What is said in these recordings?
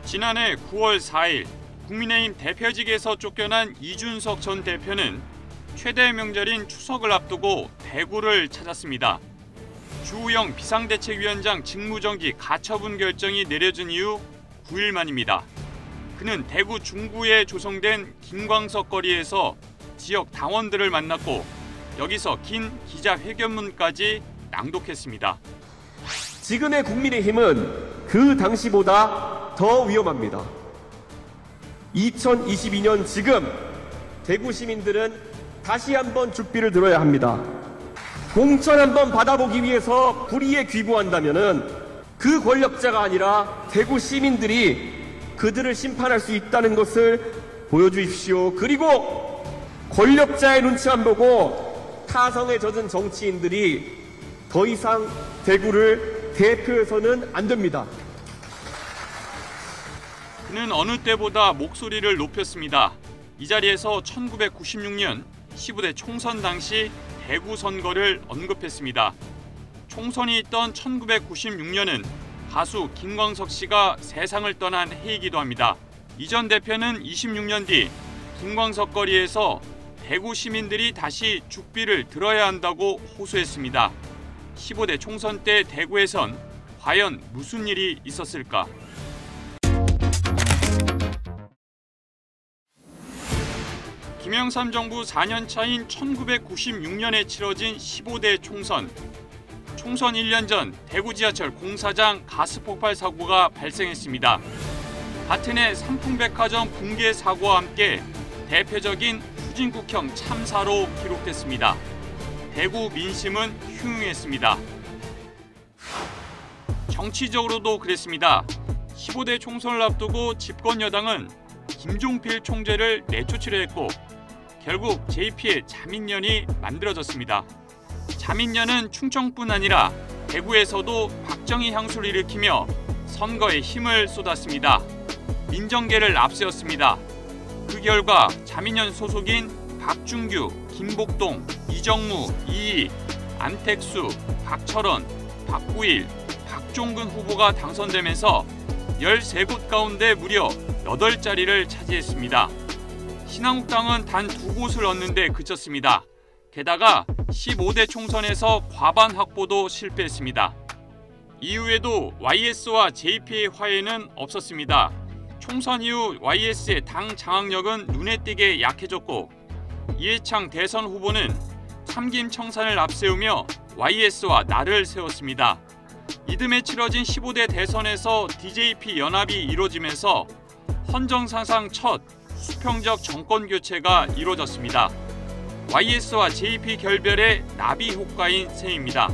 지난해 9월 4일 국민의힘 대표직에서 쫓겨난 이준석 전 대표는 최대 명절인 추석을 앞두고 대구를 찾았습니다. 주호영 비상대책위원장 직무정지 가처분 결정이 내려진 이후 9일 만입니다. 그는 대구 중구에 조성된 김광석 거리에서 지역 당원들을 만났고 여기서 긴 기자회견문까지 낭독했습니다. 지금의 국민의힘은 그 당시보다 더 위험합니다. 2022년 지금 대구 시민들은 다시 한번 죽비를 들어야 합니다. 공천 한번 받아보기 위해서 불의에 귀부한다면은 그 권력자가 아니라 대구 시민들이 그들을 심판할 수 있다는 것을 보여주십시오. 그리고 권력자의 눈치 안 보고 타성에 젖은 정치인들이 더 이상 대구를 대표해서는 안 됩니다. 그는 어느 때보다 목소리를 높였습니다. 이 자리에서 1996년 15대 총선 당시 대구 선거를 언급했습니다. 총선이 있던 1996년은 가수 김광석 씨가 세상을 떠난 해이기도 합니다. 이 전 대표는 26년 뒤 김광석 거리에서 대구 시민들이 다시 죽비를 들어야 한다고 호소했습니다. 15대 총선 때 대구에선 과연 무슨 일이 있었을까? 김영삼 정부 4년 차인 1996년에 치러진 15대 총선. 총선 1년 전 대구 지하철 공사장 가스 폭발 사고가 발생했습니다. 같은 해 삼풍백화점 붕괴 사고와 함께 대표적인 후진국형 참사로 기록됐습니다. 대구 민심은 흉흉했습니다. 정치적으로도 그랬습니다. 15대 총선을 앞두고 집권 여당은 김종필 총재를 내쫓으려 했고 결국 JP의 자민련이 만들어졌습니다. 자민련은 충청뿐 아니라 대구에서도 박정희 향수를 일으키며 선거에 힘을 쏟았습니다. 민정계를 앞세웠습니다. 그 결과 자민련 소속인 박준규, 김복동, 이정무, 이희, 안택수, 박철원, 박구일, 박종근 후보가 당선되면서 13곳 가운데 무려 8자리를 차지했습니다. 신한국당은 단 2곳을 얻는 데 그쳤습니다. 게다가 15대 총선에서 과반 확보도 실패했습니다. 이후에도 YS와 JP의 화해는 없었습니다. 총선 이후 YS의 당 장악력은 눈에 띄게 약해졌고 이해창 대선 후보는 참김 청산을 앞세우며 YS와 날을 세웠습니다. 이듬해 치러진 15대 대선에서 DJP 연합이 이루어지면서 헌정사상 첫 수평적 정권 교체가 이루어졌습니다. YS와 JP 결별의 나비 효과인 셈입니다.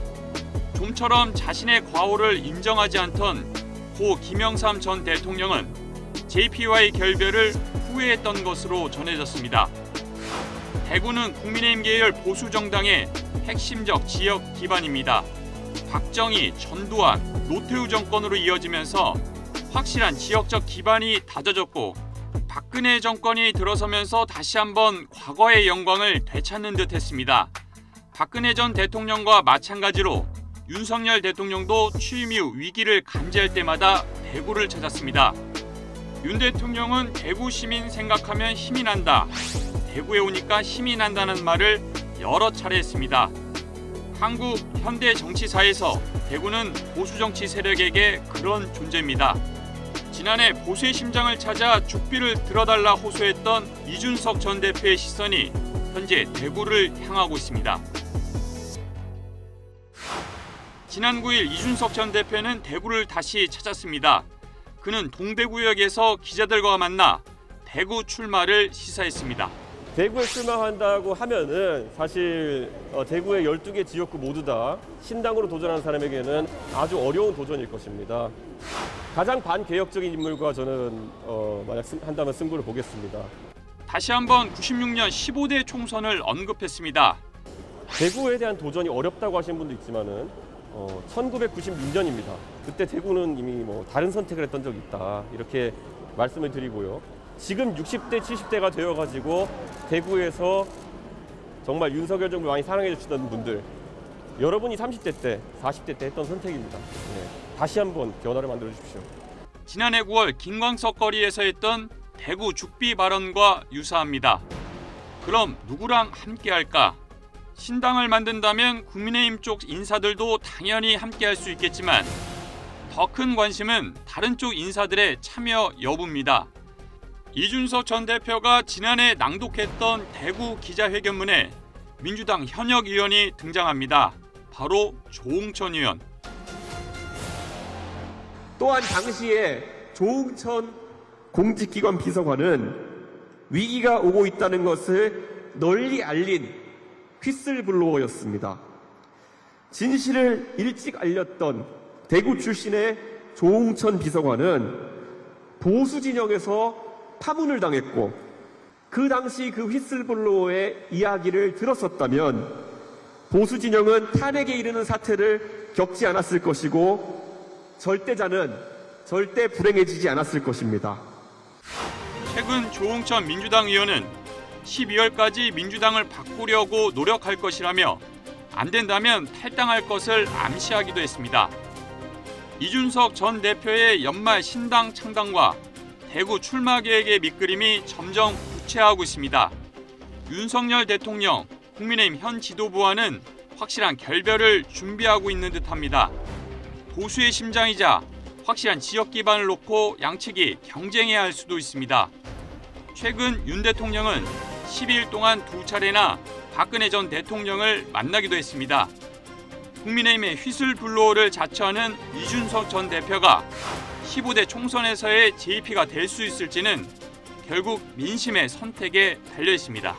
좀처럼 자신의 과오를 인정하지 않던 고 김영삼 전 대통령은 JP와의 결별을 후회했던 것으로 전해졌습니다. 대구는 국민의힘 계열 보수정당의 핵심적 지역 기반입니다. 박정희, 전두환, 노태우 정권으로 이어지면서 확실한 지역적 기반이 다져졌고 박근혜 정권이 들어서면서 다시 한번 과거의 영광을 되찾는 듯 했습니다. 박근혜 전 대통령과 마찬가지로 윤석열 대통령도 취임 이후 위기를 감지할 때마다 대구를 찾았습니다. 윤 대통령은 대구 시민 생각하면 힘이 난다. 대구에 오니까 힘이 난다는 말을 여러 차례 했습니다. 한국 현대 정치사에서 대구는 보수정치 세력에게 그런 존재입니다. 지난해 보수의 심장을 찾아 죽비를 들어달라 호소했던 이준석 전 대표의 시선이 현재 대구를 향하고 있습니다. 지난 9일 이준석 전 대표는 대구를 다시 찾았습니다. 그는 동대구역에서 기자들과 만나 대구 출마를 시사했습니다. 대구에 출마한다고 하면은 사실 대구의 12개 지역구 모두 다 신당으로 도전하는 사람에게는 아주 어려운 도전일 것입니다. 가장 반개혁적인 인물과 저는 만약 한다면 승부를 보겠습니다. 다시 한번 96년 15대 총선을 언급했습니다. 대구에 대한 도전이 어렵다고 하시는 분도 있지만은 1996년입니다. 그때 대구는 이미 다른 선택을 했던 적이 있다 이렇게 말씀을 드리고요. 지금 60대, 70대가 되어가지고 대구에서 정말 윤석열 정부 많이 사랑해 주시던 분들 여러분이 30대 때, 40대 때 했던 선택입니다. 네, 다시 한번 변화를 만들어 주십시오. 지난해 9월 김광석 거리에서 했던 대구 죽비 발언과 유사합니다. 그럼 누구랑 함께할까? 신당을 만든다면 국민의힘 쪽 인사들도 당연히 함께할 수 있겠지만 더 큰 관심은 다른 쪽 인사들의 참여 여부입니다. 이준석 전 대표가 지난해 낭독했던 대구 기자회견문에 민주당 현역 의원이 등장합니다. 바로 조응천 의원. 또한 당시에 조응천 공직기관 비서관은 위기가 오고 있다는 것을 널리 알린 휘슬블로어였습니다. 진실을 일찍 알렸던 대구 출신의 조응천 비서관은 보수 진영에서 파문을 당했고 그 당시 그 휘슬블로어의 이야기를 들었었다면 보수 진영은 탄핵에 이르는 사태를 겪지 않았을 것이고 절대자는 절대 불행해지지 않았을 것입니다. 최근 조응천 민주당 의원은 12월까지 민주당을 바꾸려고 노력할 것이라며 안 된다면 탈당할 것을 암시하기도 했습니다. 이준석 전 대표의 연말 신당 창당과 대구 출마 계획의 밑그림이 점점 구체화하고 있습니다. 윤석열 대통령, 국민의힘 현 지도부와는 확실한 결별을 준비하고 있는 듯합니다. 보수의 심장이자 확실한 지역 기반을 놓고 양측이 경쟁해야 할 수도 있습니다. 최근 윤 대통령은 12일 동안 2차례나 박근혜 전 대통령을 만나기도 했습니다. 국민의힘의 휘슬블로어를 자처하는 이준석 전 대표가 15대 총선에서의 JP가 될 수 있을지는 결국 민심의 선택에 달려 있습니다.